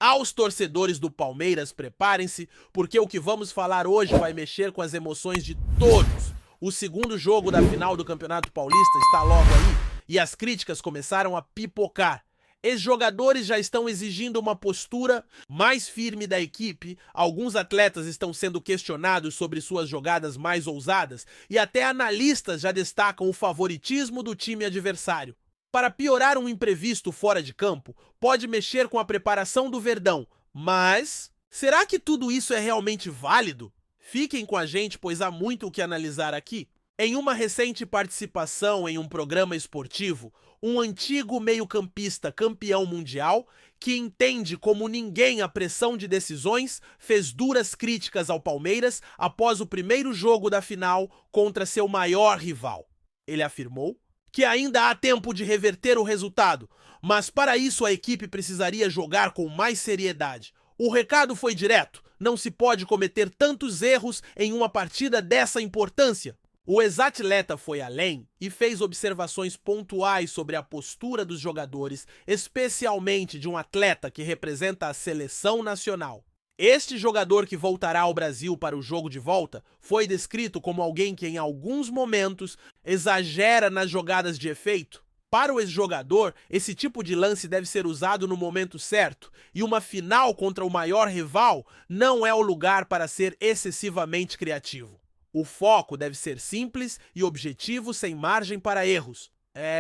Aos torcedores do Palmeiras, preparem-se, porque o que vamos falar hoje vai mexer com as emoções de todos. O segundo jogo da final do Campeonato Paulista está logo aí e as críticas começaram a pipocar. Ex-jogadores já estão exigindo uma postura mais firme da equipe, alguns atletas estão sendo questionados sobre suas jogadas mais ousadas e até analistas já destacam o favoritismo do time adversário. Para piorar, um imprevisto fora de campo pode mexer com a preparação do Verdão, mas será que tudo isso é realmente válido? Fiquem com a gente, pois há muito o que analisar aqui. Em uma recente participação em um programa esportivo, um antigo meio-campista campeão mundial, que entende como ninguém a pressão de decisões, fez duras críticas ao Palmeiras após o primeiro jogo da final contra seu maior rival. Ele afirmou que ainda há tempo de reverter o resultado, mas para isso a equipe precisaria jogar com mais seriedade. O recado foi direto: não se pode cometer tantos erros em uma partida dessa importância. O ex-atleta foi além e fez observações pontuais sobre a postura dos jogadores, especialmente de um atleta que representa a seleção nacional. Este jogador que voltará ao Brasil para o jogo de volta foi descrito como alguém que em alguns momentos exagera nas jogadas de efeito. Para o ex-jogador, esse tipo de lance deve ser usado no momento certo, e uma final contra o maior rival não é o lugar para ser excessivamente criativo. O foco deve ser simples e objetivo, sem margem para erros.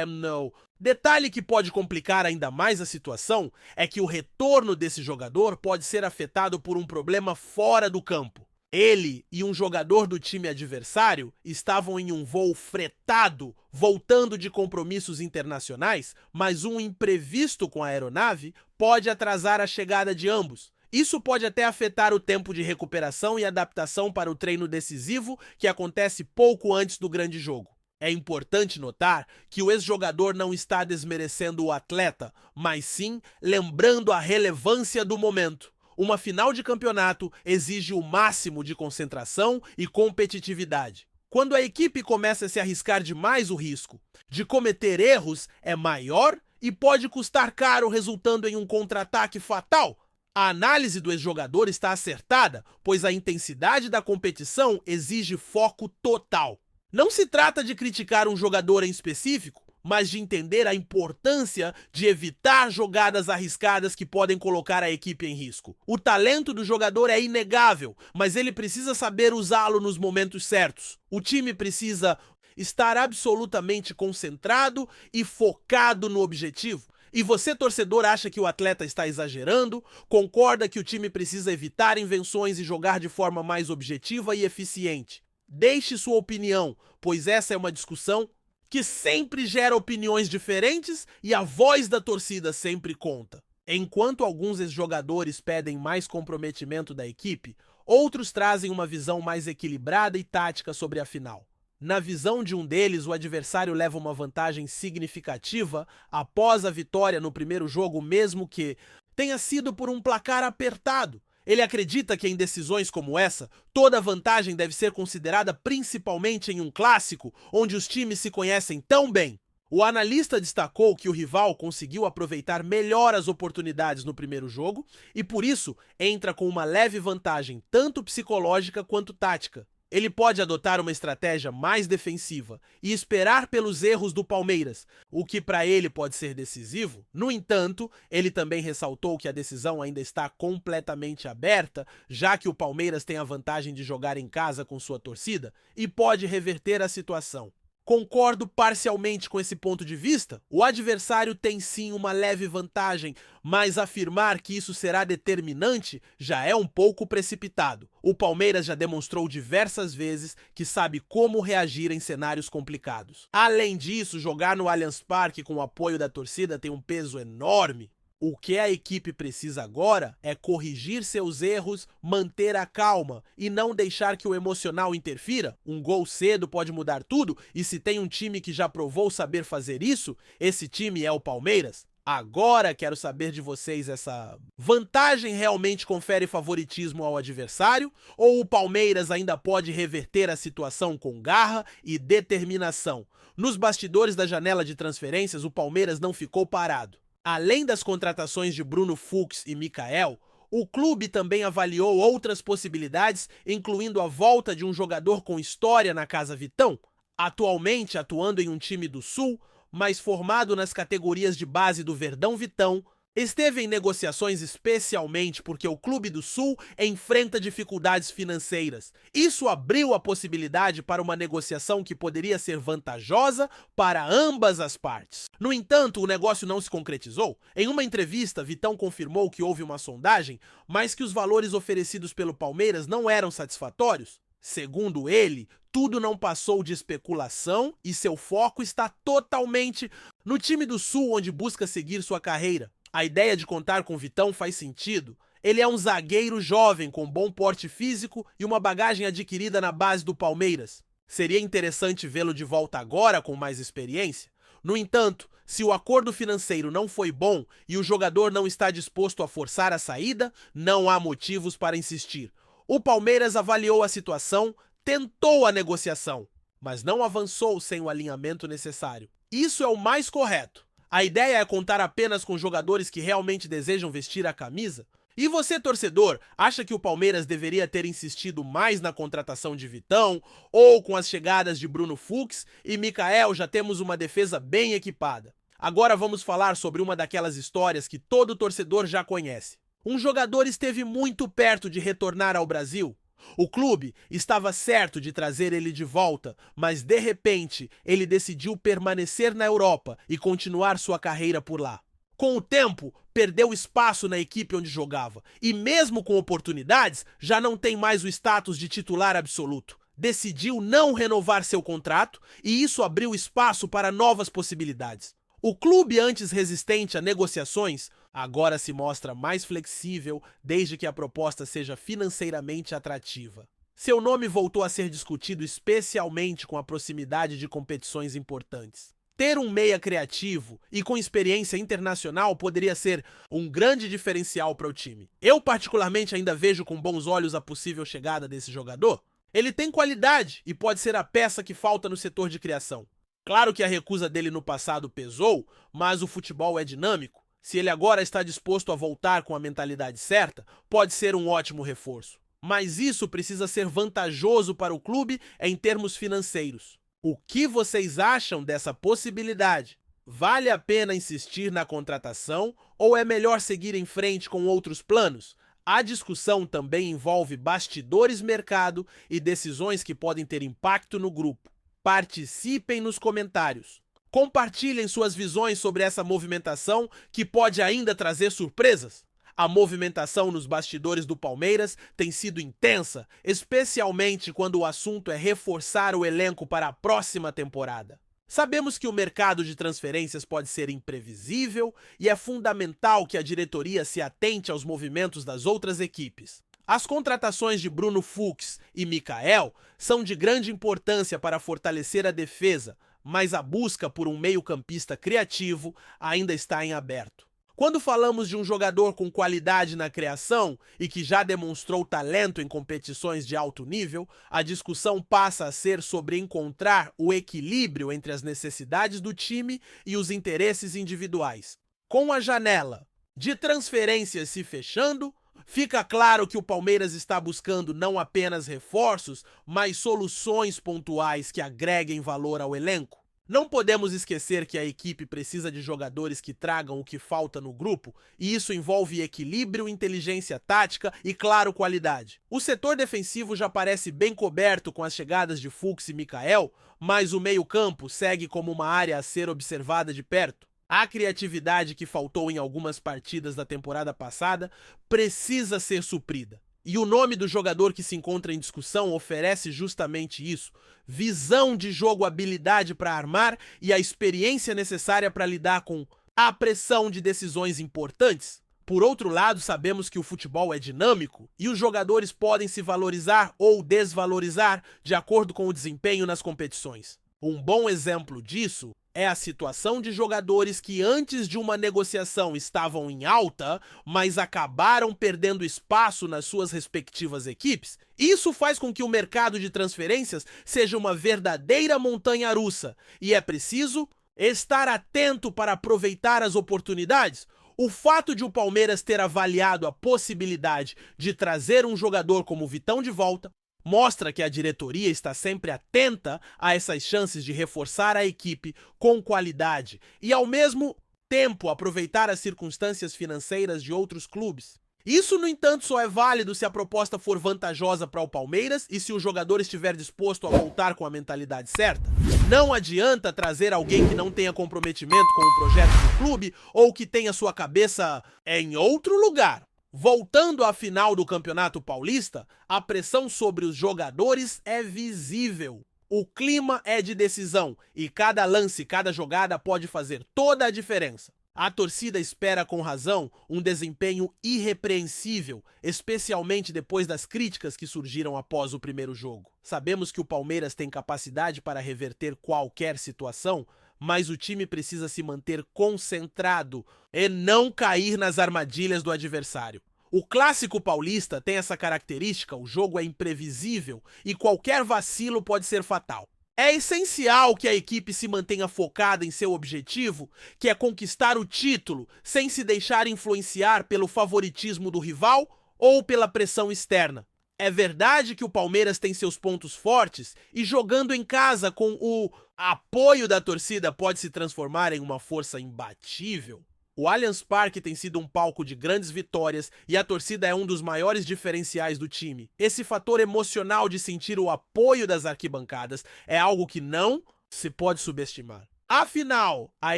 Não. Detalhe que pode complicar ainda mais a situação é que o retorno desse jogador pode ser afetado por um problema fora do campo. Ele e um jogador do time adversário estavam em um voo fretado, voltando de compromissos internacionais, mas um imprevisto com a aeronave pode atrasar a chegada de ambos. Isso pode até afetar o tempo de recuperação e adaptação para o treino decisivo que acontece pouco antes do grande jogo. É importante notar que o ex-jogador não está desmerecendo o atleta, mas sim lembrando a relevância do momento. Uma final de campeonato exige o máximo de concentração e competitividade. Quando a equipe começa a se arriscar demais, o risco de cometer erros é maior e pode custar caro, resultando em um contra-ataque fatal. A análise do ex-jogador está acertada, pois a intensidade da competição exige foco total. Não se trata de criticar um jogador em específico, mas de entender a importância de evitar jogadas arriscadas que podem colocar a equipe em risco. O talento do jogador é inegável, mas ele precisa saber usá-lo nos momentos certos. O time precisa estar absolutamente concentrado e focado no objetivo. E você, torcedor, acha que o atleta está exagerando? Concorda que o time precisa evitar invenções e jogar de forma mais objetiva e eficiente? Deixe sua opinião, pois essa é uma discussão que sempre gera opiniões diferentes e a voz da torcida sempre conta. Enquanto alguns ex-jogadores pedem mais comprometimento da equipe, outros trazem uma visão mais equilibrada e tática sobre a final. Na visão de um deles, o adversário leva uma vantagem significativa após a vitória no primeiro jogo, mesmo que tenha sido por um placar apertado. Ele acredita que em decisões como essa, toda vantagem deve ser considerada principalmente em um clássico, onde os times se conhecem tão bem. O analista destacou que o rival conseguiu aproveitar melhor as oportunidades no primeiro jogo e, por isso, entra com uma leve vantagem tanto psicológica quanto tática. Ele pode adotar uma estratégia mais defensiva e esperar pelos erros do Palmeiras, o que para ele pode ser decisivo. No entanto, ele também ressaltou que a decisão ainda está completamente aberta, já que o Palmeiras tem a vantagem de jogar em casa com sua torcida e pode reverter a situação. Concordo parcialmente com esse ponto de vista. O adversário tem sim uma leve vantagem, mas afirmar que isso será determinante já é um pouco precipitado. O Palmeiras já demonstrou diversas vezes que sabe como reagir em cenários complicados. Além disso, jogar no Allianz Parque com o apoio da torcida tem um peso enorme. O que a equipe precisa agora é corrigir seus erros, manter a calma e não deixar que o emocional interfira. Um gol cedo pode mudar tudo e se tem um time que já provou saber fazer isso, esse time é o Palmeiras. Agora quero saber de vocês, essa vantagem realmente confere favoritismo ao adversário ou o Palmeiras ainda pode reverter a situação com garra e determinação? Nos bastidores da janela de transferências, o Palmeiras não ficou parado. Além das contratações de Bruno Fux e Mikael, o clube também avaliou outras possibilidades, incluindo a volta de um jogador com história na Casa Vitão, atualmente atuando em um time do Sul, mas formado nas categorias de base do Verdão Vitão. Esteve em negociações especialmente porque o Clube do Sul enfrenta dificuldades financeiras. Isso abriu a possibilidade para uma negociação que poderia ser vantajosa para ambas as partes. No entanto, o negócio não se concretizou. Em uma entrevista, Vitão confirmou que houve uma sondagem, mas que os valores oferecidos pelo Palmeiras não eram satisfatórios. Segundo ele, tudo não passou de especulação e seu foco está totalmente no time do Sul, onde busca seguir sua carreira. A ideia de contar com Vitão faz sentido. Ele é um zagueiro jovem com bom porte físico e uma bagagem adquirida na base do Palmeiras. Seria interessante vê-lo de volta agora com mais experiência. No entanto, se o acordo financeiro não foi bom e o jogador não está disposto a forçar a saída, não há motivos para insistir. O Palmeiras avaliou a situação, tentou a negociação, mas não avançou sem o alinhamento necessário. Isso é o mais correto. A ideia é contar apenas com jogadores que realmente desejam vestir a camisa? E você, torcedor, acha que o Palmeiras deveria ter insistido mais na contratação de Vitão ou com as chegadas de Bruno Fux e Mikael já temos uma defesa bem equipada? Agora vamos falar sobre uma daquelas histórias que todo torcedor já conhece. Um jogador esteve muito perto de retornar ao Brasil. O clube estava certo de trazer ele de volta, mas de repente ele decidiu permanecer na Europa e continuar sua carreira por lá. Com o tempo, perdeu espaço na equipe onde jogava e mesmo com oportunidades, já não tem mais o status de titular absoluto. Decidiu não renovar seu contrato e isso abriu espaço para novas possibilidades. O clube, antes resistente a negociações, agora se mostra mais flexível desde que a proposta seja financeiramente atrativa. Seu nome voltou a ser discutido especialmente com a proximidade de competições importantes. Ter um meia criativo e com experiência internacional poderia ser um grande diferencial para o time. Eu particularmente ainda vejo com bons olhos a possível chegada desse jogador. Ele tem qualidade e pode ser a peça que falta no setor de criação. Claro que a recusa dele no passado pesou, mas o futebol é dinâmico. Se ele agora está disposto a voltar com a mentalidade certa, pode ser um ótimo reforço. Mas isso precisa ser vantajoso para o clube em termos financeiros. O que vocês acham dessa possibilidade? Vale a pena insistir na contratação ou é melhor seguir em frente com outros planos? A discussão também envolve bastidores mercado e decisões que podem ter impacto no grupo. Participem nos comentários. Compartilhem suas visões sobre essa movimentação que pode ainda trazer surpresas. A movimentação nos bastidores do Palmeiras tem sido intensa, especialmente quando o assunto é reforçar o elenco para a próxima temporada. Sabemos que o mercado de transferências pode ser imprevisível e é fundamental que a diretoria se atente aos movimentos das outras equipes. As contratações de Bruno Fux e Mikael são de grande importância para fortalecer a defesa, mas a busca por um meio-campista criativo ainda está em aberto. Quando falamos de um jogador com qualidade na criação e que já demonstrou talento em competições de alto nível, a discussão passa a ser sobre encontrar o equilíbrio entre as necessidades do time e os interesses individuais. Com a janela de transferências se fechando, fica claro que o Palmeiras está buscando não apenas reforços, mas soluções pontuais que agreguem valor ao elenco. Não podemos esquecer que a equipe precisa de jogadores que tragam o que falta no grupo, e isso envolve equilíbrio, inteligência tática e, claro, qualidade. O setor defensivo já parece bem coberto com as chegadas de Fux e Mikael, mas o meio-campo segue como uma área a ser observada de perto. A criatividade que faltou em algumas partidas da temporada passada precisa ser suprida. E o nome do jogador que se encontra em discussão oferece justamente isso: visão de jogo, habilidade para armar e a experiência necessária para lidar com a pressão de decisões importantes. Por outro lado, sabemos que o futebol é dinâmico e os jogadores podem se valorizar ou desvalorizar de acordo com o desempenho nas competições. Um bom exemplo disso é a situação de jogadores que antes de uma negociação estavam em alta, mas acabaram perdendo espaço nas suas respectivas equipes. Isso faz com que o mercado de transferências seja uma verdadeira montanha-russa e é preciso Estar atento para aproveitar as oportunidades. O fato de o Palmeiras ter avaliado a possibilidade de trazer um jogador como o Vitão de volta mostra que a diretoria está sempre atenta a essas chances de reforçar a equipe com qualidade e, ao mesmo tempo, aproveitar as circunstâncias financeiras de outros clubes. Isso, no entanto, só é válido se a proposta for vantajosa para o Palmeiras e se o jogador estiver disposto a voltar com a mentalidade certa. Não adianta trazer alguém que não tenha comprometimento com o projeto do clube ou que tenha sua cabeça em outro lugar. Voltando à final do Campeonato Paulista, a pressão sobre os jogadores é visível. O clima é de decisão e cada lance, cada jogada pode fazer toda a diferença. A torcida espera com razão um desempenho irrepreensível, especialmente depois das críticas que surgiram após o primeiro jogo. Sabemos que o Palmeiras tem capacidade para reverter qualquer situação, mas o time precisa se manter concentrado e não cair nas armadilhas do adversário. O clássico paulista tem essa característica, o jogo é imprevisível e qualquer vacilo pode ser fatal. É essencial que a equipe se mantenha focada em seu objetivo, que é conquistar o título, sem se deixar influenciar pelo favoritismo do rival ou pela pressão externa. É verdade que o Palmeiras tem seus pontos fortes e jogando em casa com o apoio da torcida pode se transformar em uma força imbatível. O Allianz Parque tem sido um palco de grandes vitórias e a torcida é um dos maiores diferenciais do time. Esse fator emocional de sentir o apoio das arquibancadas é algo que não se pode subestimar. Afinal, a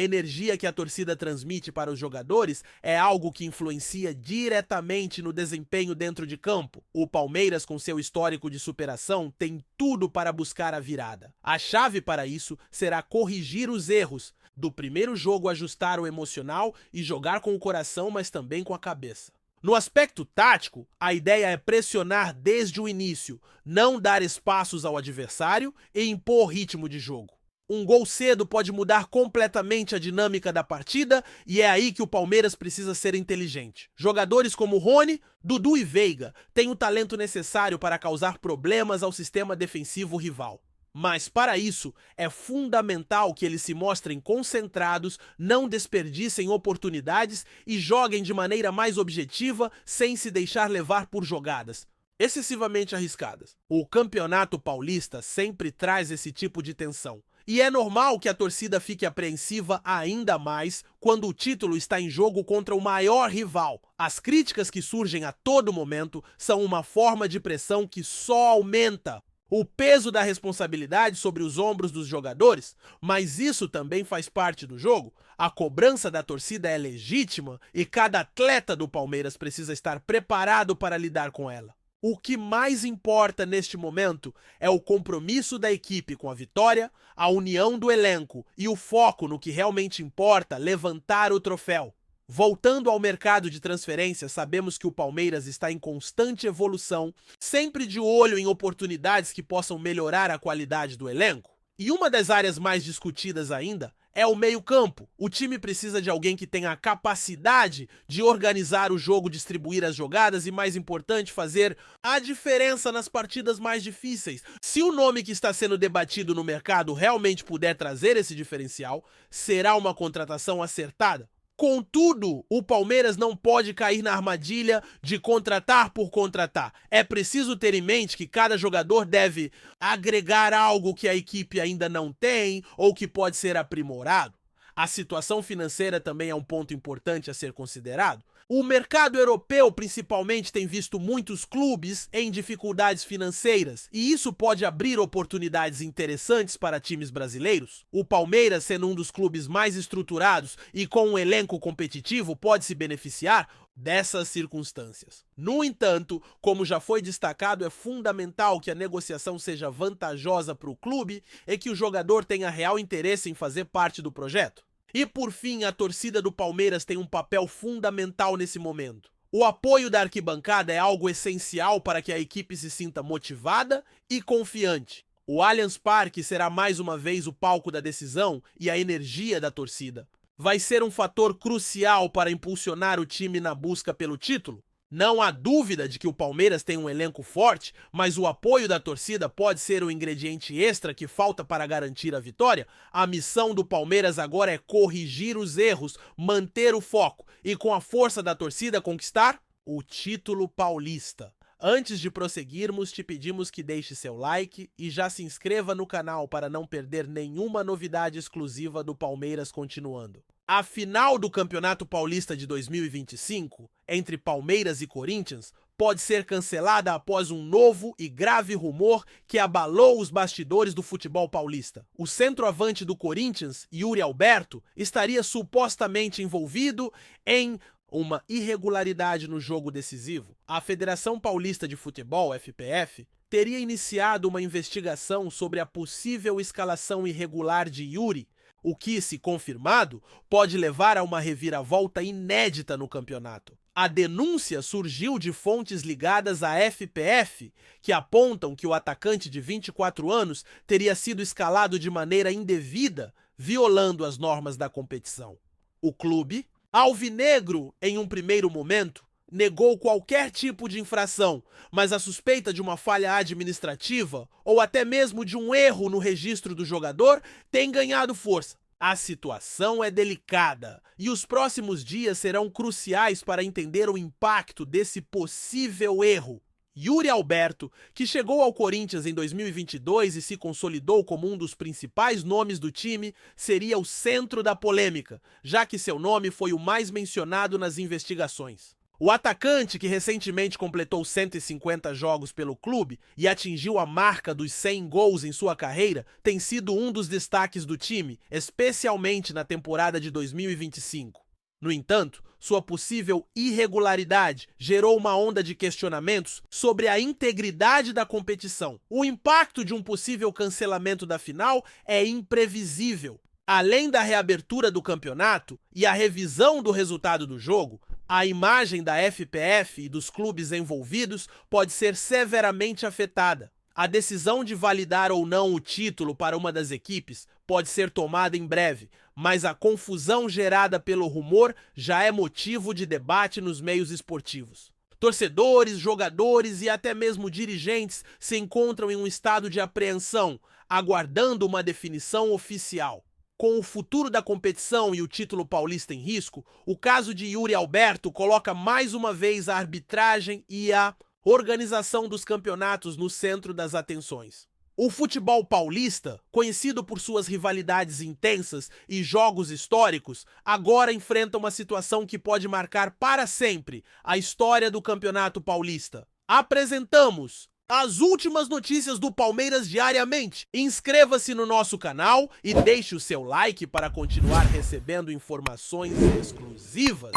energia que a torcida transmite para os jogadores é algo que influencia diretamente no desempenho dentro de campo. O Palmeiras, com seu histórico de superação, tem tudo para buscar a virada. A chave para isso será corrigir os erros do primeiro jogo, ajustar o emocional e jogar com o coração, mas também com a cabeça. No aspecto tático, a ideia é pressionar desde o início, não dar espaços ao adversário e impor ritmo de jogo. Um gol cedo pode mudar completamente a dinâmica da partida e é aí que o Palmeiras precisa ser inteligente. Jogadores como Rony, Dudu e Veiga têm o talento necessário para causar problemas ao sistema defensivo rival. Mas para isso, é fundamental que eles se mostrem concentrados, não desperdicem oportunidades e joguem de maneira mais objetiva, sem se deixar levar por jogadas excessivamente arriscadas. O Campeonato Paulista sempre traz esse tipo de tensão. E é normal que a torcida fique apreensiva ainda mais quando o título está em jogo contra o maior rival. As críticas que surgem a todo momento são uma forma de pressão que só aumenta o peso da responsabilidade sobre os ombros dos jogadores, mas isso também faz parte do jogo. A cobrança da torcida é legítima e cada atleta do Palmeiras precisa estar preparado para lidar com ela. O que mais importa neste momento é o compromisso da equipe com a vitória, a união do elenco e o foco no que realmente importa, levantar o troféu. Voltando ao mercado de transferências, sabemos que o Palmeiras está em constante evolução, sempre de olho em oportunidades que possam melhorar a qualidade do elenco. E uma das áreas mais discutidas ainda é o meio-campo. O time precisa de alguém que tenha a capacidade de organizar o jogo, distribuir as jogadas e, mais importante, fazer a diferença nas partidas mais difíceis. Se o nome que está sendo debatido no mercado realmente puder trazer esse diferencial, será uma contratação acertada. Contudo, o Palmeiras não pode cair na armadilha de contratar por contratar. É preciso ter em mente que cada jogador deve agregar algo que a equipe ainda não tem ou que pode ser aprimorado. A situação financeira também é um ponto importante a ser considerado. O mercado europeu, principalmente, tem visto muitos clubes em dificuldades financeiras e isso pode abrir oportunidades interessantes para times brasileiros. O Palmeiras, sendo um dos clubes mais estruturados e com um elenco competitivo, pode se beneficiar dessas circunstâncias. No entanto, como já foi destacado, é fundamental que a negociação seja vantajosa para o clube e que o jogador tenha real interesse em fazer parte do projeto. E por fim, a torcida do Palmeiras tem um papel fundamental nesse momento. O apoio da arquibancada é algo essencial para que a equipe se sinta motivada e confiante. O Allianz Parque será mais uma vez o palco da decisão e a energia da torcida vai ser um fator crucial para impulsionar o time na busca pelo título. Não há dúvida de que o Palmeiras tem um elenco forte, mas o apoio da torcida pode ser o ingrediente extra que falta para garantir a vitória. A missão do Palmeiras agora é corrigir os erros, manter o foco e, com a força da torcida, conquistar o título paulista. Antes de prosseguirmos, te pedimos que deixe seu like e já se inscreva no canal para não perder nenhuma novidade exclusiva do Palmeiras continuando. A final do Campeonato Paulista de 2025, entre Palmeiras e Corinthians, pode ser cancelada após um novo e grave rumor que abalou os bastidores do futebol paulista. O centroavante do Corinthians, Yuri Alberto, estaria supostamente envolvido em uma irregularidade no jogo decisivo. A Federação Paulista de Futebol, FPF, teria iniciado uma investigação sobre a possível escalação irregular de Yuri, o que, se confirmado, pode levar a uma reviravolta inédita no campeonato. A denúncia surgiu de fontes ligadas à FPF, que apontam que o atacante de 24 anos teria sido escalado de maneira indevida, violando as normas da competição. O clube, alvinegro em um primeiro momento, negou qualquer tipo de infração, mas a suspeita de uma falha administrativa ou até mesmo de um erro no registro do jogador tem ganhado força. A situação é delicada e os próximos dias serão cruciais para entender o impacto desse possível erro. Yuri Alberto, que chegou ao Corinthians em 2022 e se consolidou como um dos principais nomes do time, seria o centro da polêmica, já que seu nome foi o mais mencionado nas investigações. O atacante, que recentemente completou 150 jogos pelo clube e atingiu a marca dos 100 gols em sua carreira, tem sido um dos destaques do time, especialmente na temporada de 2025. No entanto, sua possível irregularidade gerou uma onda de questionamentos sobre a integridade da competição. O impacto de um possível cancelamento da final é imprevisível. Além da reabertura do campeonato e a revisão do resultado do jogo, a imagem da FPF e dos clubes envolvidos pode ser severamente afetada. A decisão de validar ou não o título para uma das equipes pode ser tomada em breve, mas a confusão gerada pelo rumor já é motivo de debate nos meios esportivos. Torcedores, jogadores e até mesmo dirigentes se encontram em um estado de apreensão, aguardando uma definição oficial. Com o futuro da competição e o título paulista em risco, o caso de Yuri Alberto coloca mais uma vez a arbitragem e a organização dos campeonatos no centro das atenções. O futebol paulista, conhecido por suas rivalidades intensas e jogos históricos, agora enfrenta uma situação que pode marcar para sempre a história do Campeonato Paulista. Apresentamos as últimas notícias do Palmeiras diariamente. Inscreva-se no nosso canal e deixe o seu like para continuar recebendo informações exclusivas.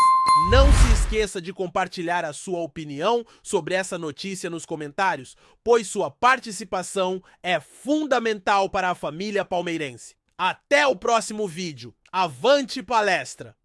Não se esqueça de compartilhar a sua opinião sobre essa notícia nos comentários, pois sua participação é fundamental para a família palmeirense. Até o próximo vídeo. Avante palestra!